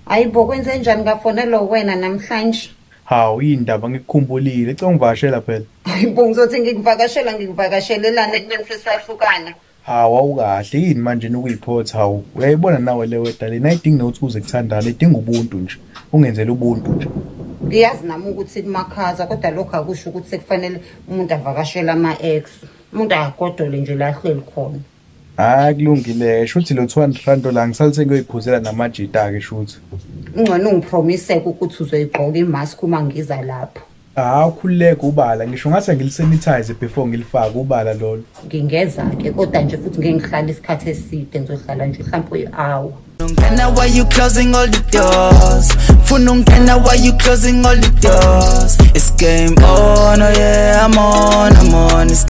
Ayibo kwenze njani ngafonela wena namhlanje? Hawu indaba ngikukhumbulile ecela ngivakashela phela. Ayibo ngizothi ngikuvakashelelana kunesahlukana. Hawu awukahle yini manje nokuyiphotha hawu. Uyayibona nawe le weda lena ayidingi nokuthi kuze kuthandane idinga ubuntu nje. Ungenzele ubuntu nje. Ngiyazi nami ukuthi kumakhaza kodwa lokho akusho ukuthi sekufanele umuntu avakashela ama-ex. Umuntu agodole nje la hleli khona. Kulungile shuthi lo 200 rand la ngisalise ngiyoyiphuzela namajita ke shuthi. Ungcono ungipromise ukuthi uzoyigqoka imask uma ngiza lapho. Ukhululeke ubala ngisho ngase ngilisanitize before ngilifaka ubala lolo. Ngingeza ke kodwa nje futhi ngeke ngihlale isikhathi eside ngizohlala nje mhlawumbe i-hour. Why you closing all the doors? Funungena, why you closing all the doors? It's game on, oh yeah, I'm on.